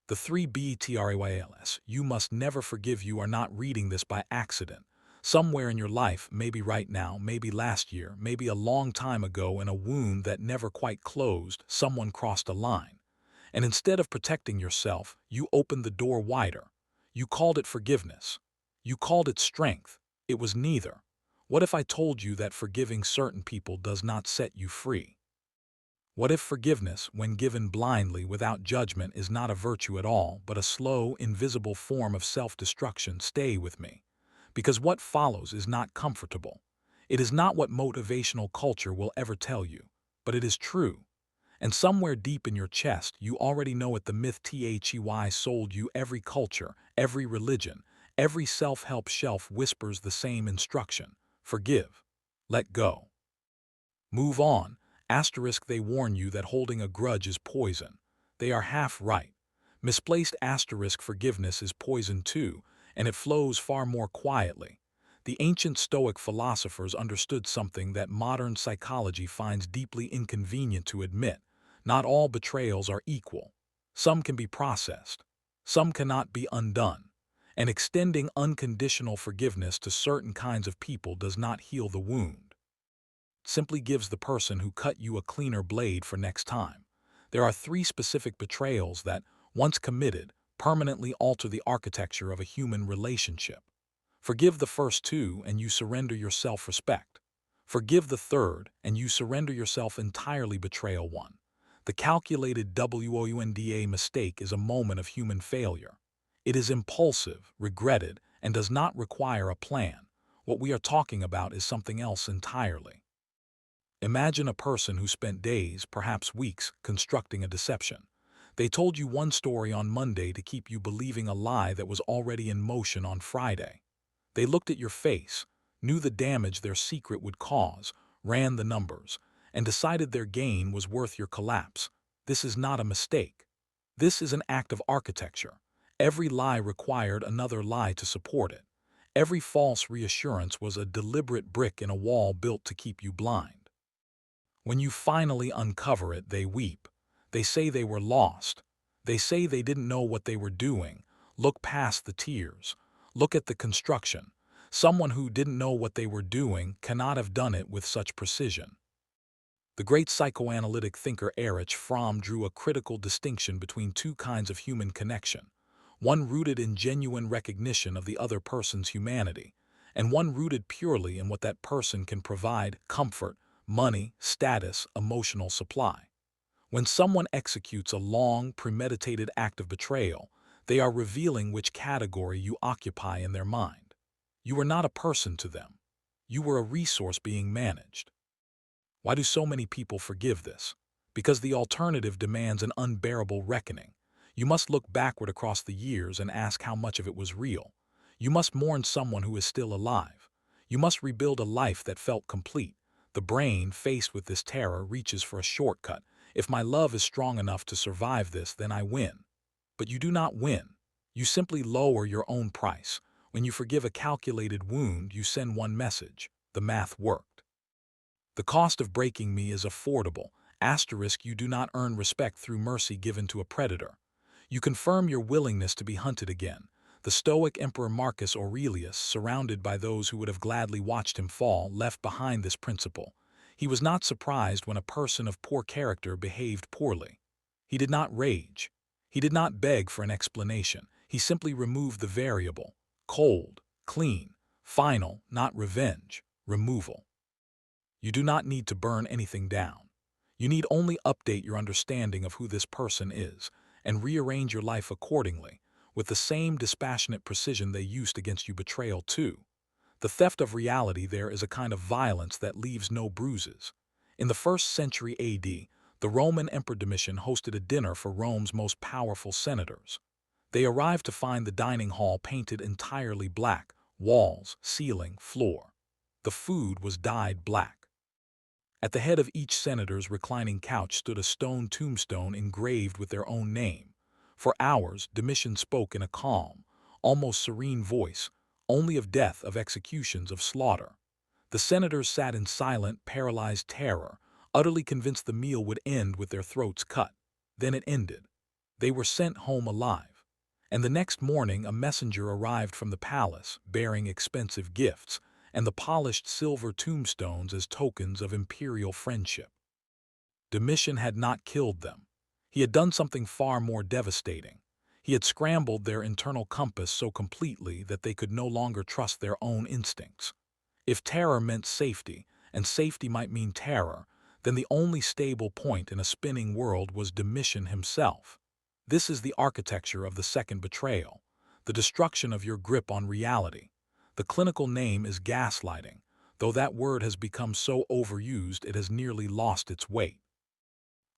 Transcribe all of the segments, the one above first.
The three betrayals. You must never forgive. You are not reading this by accident. Somewhere in your life, maybe right now, maybe last year, maybe a long time ago, in a wound that never quite closed, someone crossed a line. And instead of protecting yourself, you opened the door wider. You called it forgiveness. You called it strength. It was neither. What if I told you that forgiving certain people does not set you free? What if forgiveness, when given blindly without judgment, is not a virtue at all, but a slow, invisible form of self-destruction? Stay with me. Because what follows is not comfortable. It is not what motivational culture will ever tell you, but it is true. And somewhere deep in your chest, you already know it. The myth THEY sold you. Every culture, every religion, every self-help shelf whispers the same instruction. Forgive. Let go. Move on. Asterisk, they warn you that holding a grudge is poison. They are half right. Misplaced asterisk, forgiveness is poison too, and it flows far more quietly. The ancient Stoic philosophers understood something that modern psychology finds deeply inconvenient to admit. Not all betrayals are equal. Some can be processed. Some cannot be undone. And extending unconditional forgiveness to certain kinds of people does not heal the wound. Simply gives the person who cut you a cleaner blade for next time. There are three specific betrayals that, once committed, permanently alter the architecture of a human relationship. Forgive the first two and you surrender your self-respect. Forgive the third and you surrender yourself entirely. Betrayal 1. The calculated WOUNDA mistake is a moment of human failure. It is impulsive, regretted, and does not require a plan. What we are talking about is something else entirely. Imagine a person who spent days, perhaps weeks, constructing a deception. They told you one story on Monday to keep you believing a lie that was already in motion on Friday. They looked at your face, knew the damage their secret would cause, ran the numbers, and decided their gain was worth your collapse. This is not a mistake. This is an act of architecture. Every lie required another lie to support it. Every false reassurance was a deliberate brick in a wall built to keep you blind. When you finally uncover it, they weep. They say they were lost. They say they didn't know what they were doing. Look past the tears. Look at the construction. Someone who didn't know what they were doing cannot have done it with such precision. The great psychoanalytic thinker Erich Fromm drew a critical distinction between two kinds of human connection, one rooted in genuine recognition of the other person's humanity, and one rooted purely in what that person can provide: comfort, money, status, emotional supply. When someone executes a long, premeditated act of betrayal, they are revealing which category you occupy in their mind. You were not a person to them. You were a resource being managed. Why do so many people forgive this? Because the alternative demands an unbearable reckoning. You must look backward across the years and ask how much of it was real. You must mourn someone who is still alive. You must rebuild a life that felt complete. The brain, faced with this terror, reaches for a shortcut. If my love is strong enough to survive this, then I win. But you do not win. You simply lower your own price. When you forgive a calculated wound, you send one message: the math worked. The cost of breaking me is affordable. Asterisk, you do not earn respect through mercy given to a predator. You confirm your willingness to be hunted again. The Stoic Emperor Marcus Aurelius, surrounded by those who would have gladly watched him fall, left behind this principle. He was not surprised when a person of poor character behaved poorly. He did not rage. He did not beg for an explanation. He simply removed the variable: cold, clean, final, not revenge, removal. You do not need to burn anything down. You need only update your understanding of who this person is and rearrange your life accordingly, with the same dispassionate precision they used against you. Betrayal 2. The theft of reality. There is a kind of violence that leaves no bruises. In the 1st century AD, the Roman Emperor Domitian hosted a dinner for Rome's most powerful senators. They arrived to find the dining hall painted entirely black: walls, ceiling, floor. The food was dyed black. At the head of each senator's reclining couch stood a stone tombstone engraved with their own name. For hours, Domitian spoke in a calm, almost serene voice, only of death, of executions, of slaughter. The senators sat in silent, paralyzed terror, utterly convinced the meal would end with their throats cut. Then it ended. They were sent home alive. And the next morning a messenger arrived from the palace, bearing expensive gifts and the polished silver tombstones as tokens of imperial friendship. Domitian had not killed them. He had done something far more devastating. He had scrambled their internal compass so completely that they could no longer trust their own instincts. If terror meant safety, and safety might mean terror, then the only stable point in a spinning world was Domitian himself. This is the architecture of the second betrayal, the destruction of your grip on reality. The clinical name is gaslighting, though that word has become so overused it has nearly lost its weight.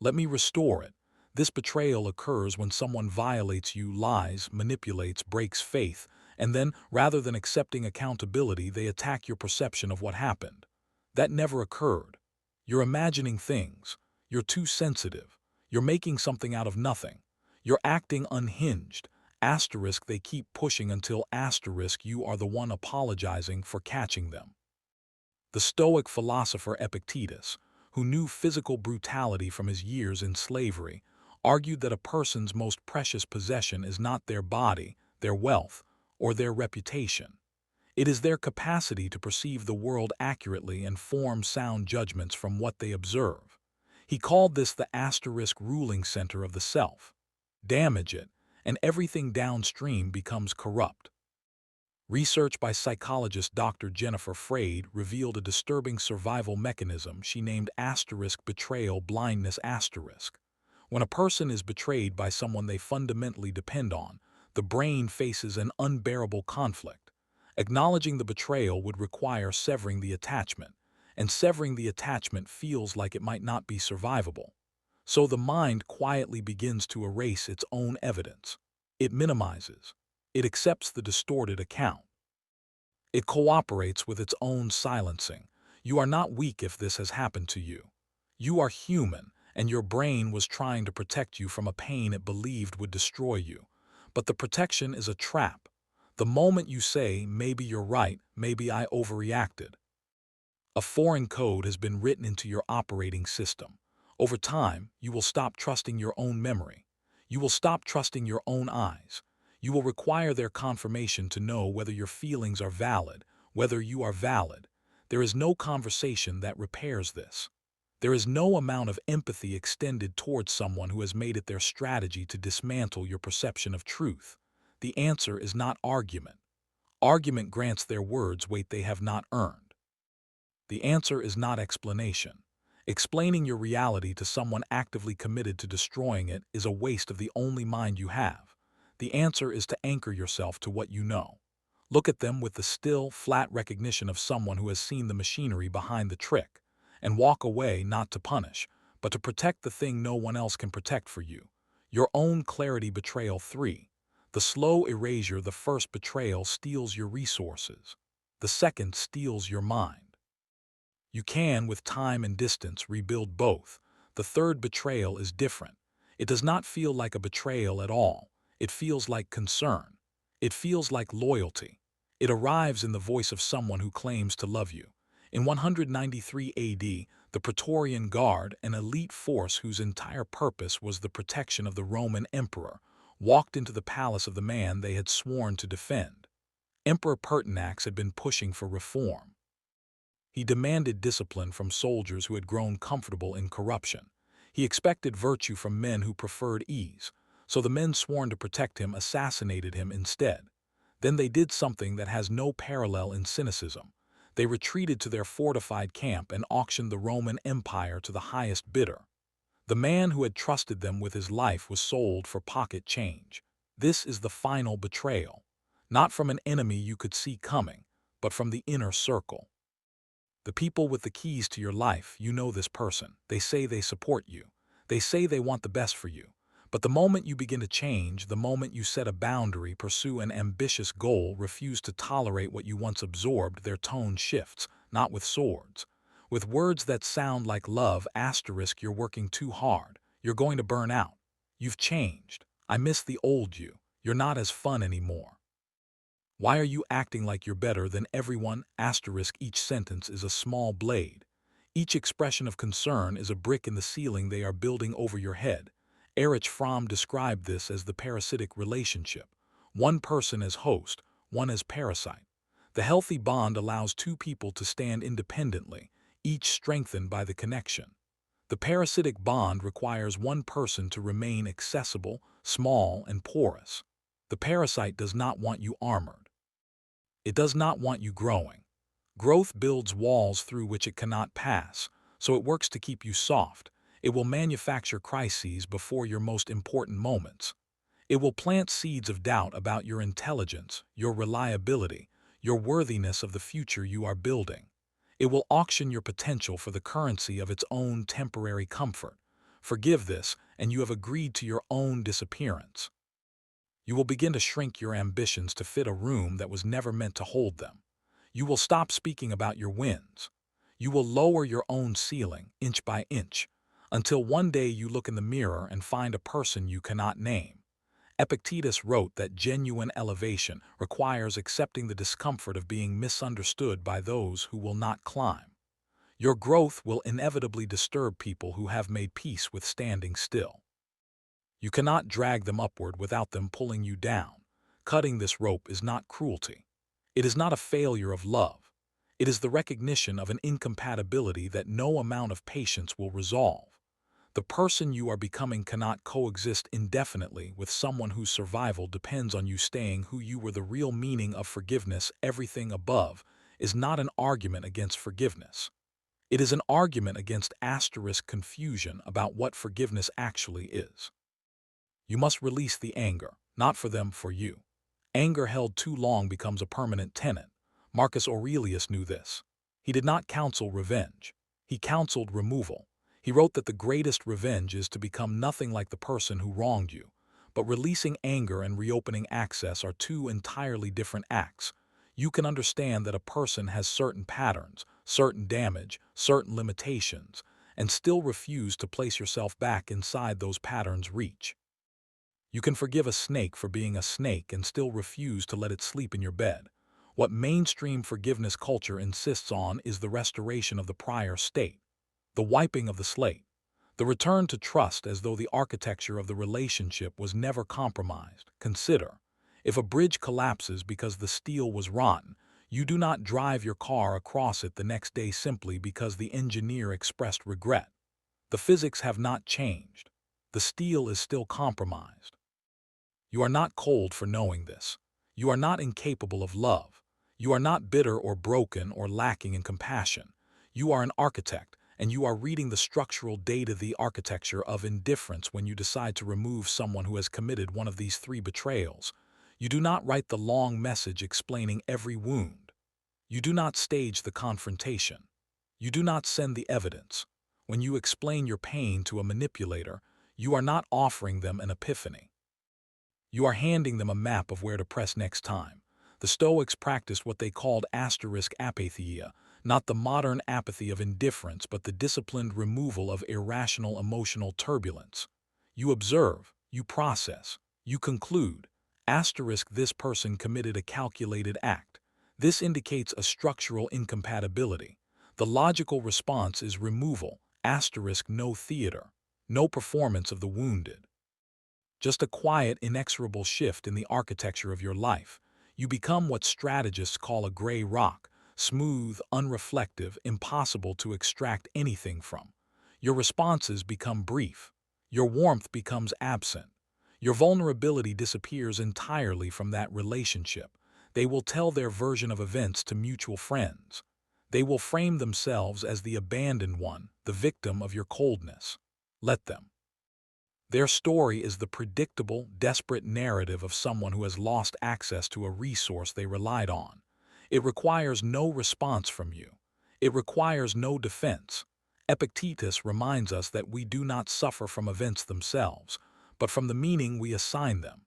Let me restore it. This betrayal occurs when someone violates you, lies, manipulates, breaks faith, and then, rather than accepting accountability, they attack your perception of what happened. That never occurred. You're imagining things. You're too sensitive. You're making something out of nothing. You're acting unhinged. Asterisk, they keep pushing until asterisk, you are the one apologizing for catching them. The Stoic philosopher Epictetus, who knew physical brutality from his years in slavery, argued that a person's most precious possession is not their body, their wealth, or their reputation. It is their capacity to perceive the world accurately and form sound judgments from what they observe. He called this the asterisk ruling center of the self. Damage it, and everything downstream becomes corrupt. Research by psychologist Dr. Jennifer Freyd revealed a disturbing survival mechanism she named asterisk betrayal blindness asterisk. When a person is betrayed by someone they fundamentally depend on, the brain faces an unbearable conflict. Acknowledging the betrayal would require severing the attachment, and severing the attachment feels like it might not be survivable. So the mind quietly begins to erase its own evidence. It minimizes. It accepts the distorted account. It cooperates with its own silencing. You are not weak if this has happened to you. You are human, and your brain was trying to protect you from a pain it believed would destroy you. But the protection is a trap. The moment you say, maybe you're right, maybe I overreacted, a foreign code has been written into your operating system. Over time, you will stop trusting your own memory. You will stop trusting your own eyes. You will require their confirmation to know whether your feelings are valid, whether you are valid. There is no conversation that repairs this. There is no amount of empathy extended towards someone who has made it their strategy to dismantle your perception of truth. The answer is not argument. Argument grants their words weight they have not earned. The answer is not explanation. Explaining your reality to someone actively committed to destroying it is a waste of the only mind you have. The answer is to anchor yourself to what you know. Look at them with the still, flat recognition of someone who has seen the machinery behind the trick, and walk away not to punish, but to protect the thing no one else can protect for you. Your own clarity. Betrayal 3. The slow erasure. The first betrayal steals your resources. The second steals your mind. You can, with time and distance, rebuild both. The third betrayal is different. It does not feel like a betrayal at all. It feels like concern. It feels like loyalty. It arrives in the voice of someone who claims to love you. In 193 AD, the Praetorian Guard, an elite force whose entire purpose was the protection of the Roman emperor, walked into the palace of the man they had sworn to defend. Emperor Pertinax had been pushing for reform. He demanded discipline from soldiers who had grown comfortable in corruption. He expected virtue from men who preferred ease, so the men sworn to protect him assassinated him instead. Then they did something that has no parallel in cynicism. They retreated to their fortified camp and auctioned the Roman Empire to the highest bidder. The man who had trusted them with his life was sold for pocket change. This is the final betrayal, not from an enemy you could see coming, but from the inner circle. The people with the keys to your life, you know this person. They say they support you. They say they want the best for you. But the moment you begin to change, the moment you set a boundary, pursue an ambitious goal, refuse to tolerate what you once absorbed, their tone shifts, not with swords. With words that sound like love, asterisk, you're working too hard. You're going to burn out. You've changed. I miss the old you. You're not as fun anymore. Why are you acting like you're better than everyone? Asterisk, each sentence is a small blade. Each expression of concern is a brick in the ceiling they are building over your head. Erich Fromm described this as the parasitic relationship. One person as host, one as parasite. The healthy bond allows two people to stand independently, each strengthened by the connection. The parasitic bond requires one person to remain accessible, small, and porous. The parasite does not want you armored. It does not want you growing. Growth builds walls through which it cannot pass, so it works to keep you soft. It will manufacture crises before your most important moments. It will plant seeds of doubt about your intelligence, your reliability, your worthiness of the future you are building. It will auction your potential for the currency of its own temporary comfort. Forgive this, and you have agreed to your own disappearance. You will begin to shrink your ambitions to fit a room that was never meant to hold them. You will stop speaking about your wins. You will lower your own ceiling, inch by inch, until one day you look in the mirror and find a person you cannot name. Epictetus wrote that genuine elevation requires accepting the discomfort of being misunderstood by those who will not climb. Your growth will inevitably disturb people who have made peace with standing still. You cannot drag them upward without them pulling you down. Cutting this rope is not cruelty. It is not a failure of love. It is the recognition of an incompatibility that no amount of patience will resolve. The person you are becoming cannot coexist indefinitely with someone whose survival depends on you staying who you were. The real meaning of forgiveness, everything above, is not an argument against forgiveness. It is an argument against asterisk confusion about what forgiveness actually is. You must release the anger, not for them, for you. Anger held too long becomes a permanent tenant. Marcus Aurelius knew this. He did not counsel revenge. He counseled removal. He wrote that the greatest revenge is to become nothing like the person who wronged you. But releasing anger and reopening access are two entirely different acts. You can understand that a person has certain patterns, certain damage, certain limitations, and still refuse to place yourself back inside those patterns' reach. You can forgive a snake for being a snake and still refuse to let it sleep in your bed. What mainstream forgiveness culture insists on is the restoration of the prior state, the wiping of the slate, the return to trust as though the architecture of the relationship was never compromised. Consider, if a bridge collapses because the steel was rotten, you do not drive your car across it the next day simply because the engineer expressed regret. The physics have not changed. The steel is still compromised. You are not cold for knowing this. You are not incapable of love. You are not bitter or broken or lacking in compassion. You are an architect, and you are reading the structural data, the architecture of indifference when you decide to remove someone who has committed one of these three betrayals. You do not write the long message explaining every wound. You do not stage the confrontation. You do not send the evidence. When you explain your pain to a manipulator, you are not offering them an epiphany. You are handing them a map of where to press next time. The Stoics practiced what they called asterisk apatheia, not the modern apathy of indifference, but the disciplined removal of irrational emotional turbulence. You observe, you process, you conclude. Asterisk, this person committed a calculated act. This indicates a structural incompatibility. The logical response is removal, asterisk, no theater, no performance of the wounded. Just a quiet, inexorable shift in the architecture of your life. You become what strategists call a gray rock, smooth, unreflective, impossible to extract anything from. Your responses become brief. Your warmth becomes absent. Your vulnerability disappears entirely from that relationship. They will tell their version of events to mutual friends. They will frame themselves as the abandoned one, the victim of your coldness. Let them. Their story is the predictable, desperate narrative of someone who has lost access to a resource they relied on. It requires no response from you. It requires no defense. Epictetus reminds us that we do not suffer from events themselves, but from the meaning we assign them.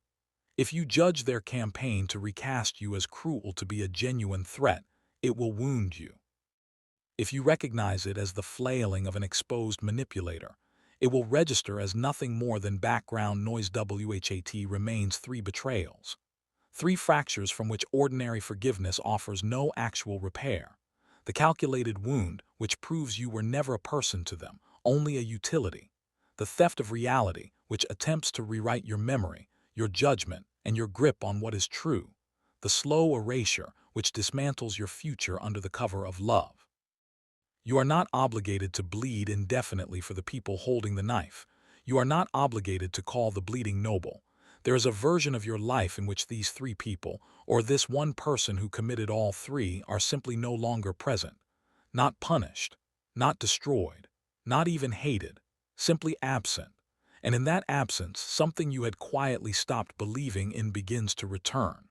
If you judge their campaign to recast you as cruel to be a genuine threat, it will wound you. If you recognize it as the flailing of an exposed manipulator, it will register as nothing more than background noise. WHAT remains three betrayals. Three fractures from which ordinary forgiveness offers no actual repair. The calculated wound, which proves you were never a person to them, only a utility. The theft of reality, which attempts to rewrite your memory, your judgment, and your grip on what is true. The slow erasure, which dismantles your future under the cover of love. You are not obligated to bleed indefinitely for the people holding the knife. You are not obligated to call the bleeding noble. There is a version of your life in which these three people, or this one person who committed all three, are simply no longer present. Not punished, not destroyed, not even hated, simply absent. And in that absence, something you had quietly stopped believing in begins to return.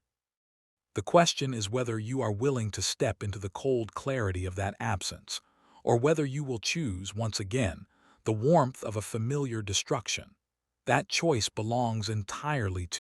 The question is whether you are willing to step into the cold clarity of that absence, or whether you will choose, once again, the warmth of a familiar destruction. That choice belongs entirely to